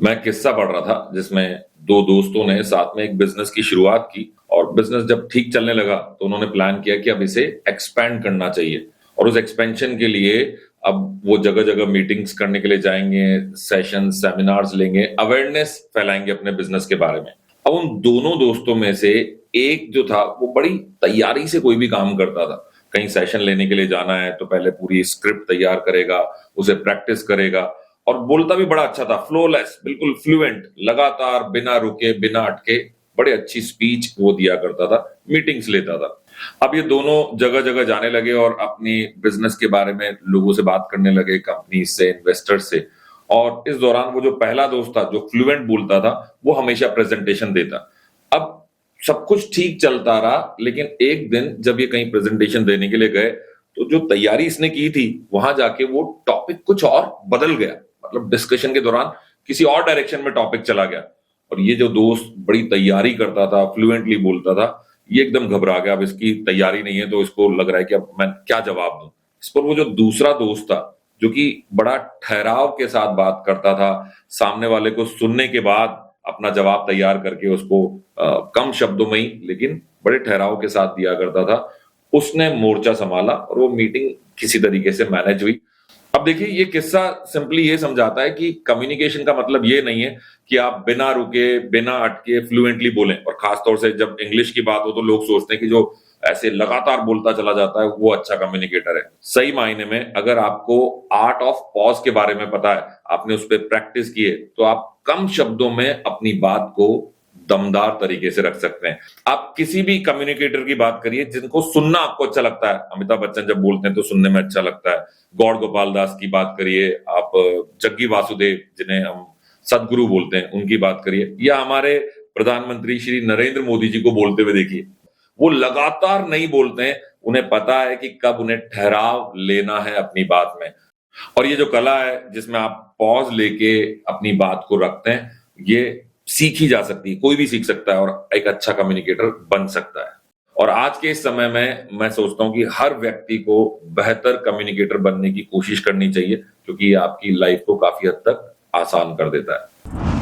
मैं किस्सा पढ़ रहा था जिसमें दो दोस्तों ने साथ में एक बिजनेस की शुरुआत की और बिजनेस जब ठीक चलने लगा तो उन्होंने प्लान किया कि अब इसे एक्सपैंड करना चाहिए और उस एक्सपेंशन के लिए अब वो जगह जगह मीटिंग्स करने के लिए जाएंगे, सेशन सेमिनार्स लेंगे, अवेयरनेस फैलाएंगे अपने बिजनेस के बारे में। अब उन दोनों दोस्तों में से एक जो था वो बड़ी तैयारी से कोई भी काम करता था। कहीं सेशन लेने के लिए जाना है तो पहले पूरी स्क्रिप्ट तैयार करेगा, उसे प्रैक्टिस करेगा और बोलता भी बड़ा अच्छा था, फ्लोलेस, बिल्कुल फ्लुएंट, लगातार बिना रुके बिना अटके बड़े अच्छी स्पीच वो दिया करता था, मीटिंग्स लेता था। अब ये दोनों जगह जगह जाने लगे और अपनी बिजनेस के बारे में लोगों से बात करने लगे, कंपनी से, इन्वेस्टर से। और इस दौरान वो जो पहला दोस्त था जो फ्लुएंट बोलता था वो हमेशा प्रेजेंटेशन देता। अब सब कुछ ठीक चलता रहा, लेकिन एक दिन जब ये कहीं प्रेजेंटेशन देने के लिए गए तो जो तैयारी इसने की थी वहां जाके वो टॉपिक कुछ और बदल गया। मतलब डिस्कशन के दौरान किसी और डायरेक्शन में टॉपिक चला गया और ये जो दोस्त बड़ी तैयारी करता था, फ्लुएंटली बोलता था, ये एकदम घबरा गया। अब इसकी तैयारी नहीं है तो इसको लग रहा है कि अब मैं क्या जवाब दूं। इस पर वो जो दूसरा दोस्त था जो कि बड़ा ठहराव के साथ बात करता था, सामने वाले को सुनने के बाद अपना जवाब तैयार करके उसको कम शब्दों में ही लेकिन बड़े ठहराव के साथ दिया करता था, उसने मोर्चा संभाला और वो मीटिंग किसी तरीके से मैनेज हुई। अब देखिए ये किस्सा सिंपली ये समझाता है कि कम्युनिकेशन का मतलब ये नहीं है कि आप बिना रुके बिना अटके फ्लुएंटली बोलें। और खासतौर से जब इंग्लिश की बात हो तो लोग सोचते हैं कि जो ऐसे लगातार बोलता चला जाता है वो अच्छा कम्युनिकेटर है। सही मायने में अगर आपको आर्ट ऑफ पॉज के बारे में पता है, आपने उस पर प्रैक्टिस की है, तो आप कम शब्दों में अपनी बात को दमदार तरीके से रख सकते हैं। आप किसी भी कम्युनिकेटर की बात करिए जिनको सुनना आपको अच्छा लगता है। अमिताभ बच्चन जब बोलते हैं तो सुनने में अच्छा लगता है। गौड़ गोपाल दास की बात करिए, आप जग्गी वासुदेव जिन्हें हम सदगुरु बोलते हैं उनकी बात करिए, या हमारे प्रधानमंत्री श्री नरेंद्र मोदी जी को बोलते हुए देखिए। वो लगातार नहीं बोलते हैं, उन्हें पता है कि कब उन्हें ठहराव लेना है अपनी बात में। और ये जो कला है जिसमें आप पॉज लेके अपनी बात को रखते हैं, ये सीखी जा सकती है, कोई भी सीख सकता है और एक अच्छा कम्युनिकेटर बन सकता है। और आज के इस समय में मैं सोचता हूं कि हर व्यक्ति को बेहतर कम्युनिकेटर बनने की कोशिश करनी चाहिए, क्योंकि ये आपकी लाइफ को काफी हद तक आसान कर देता है।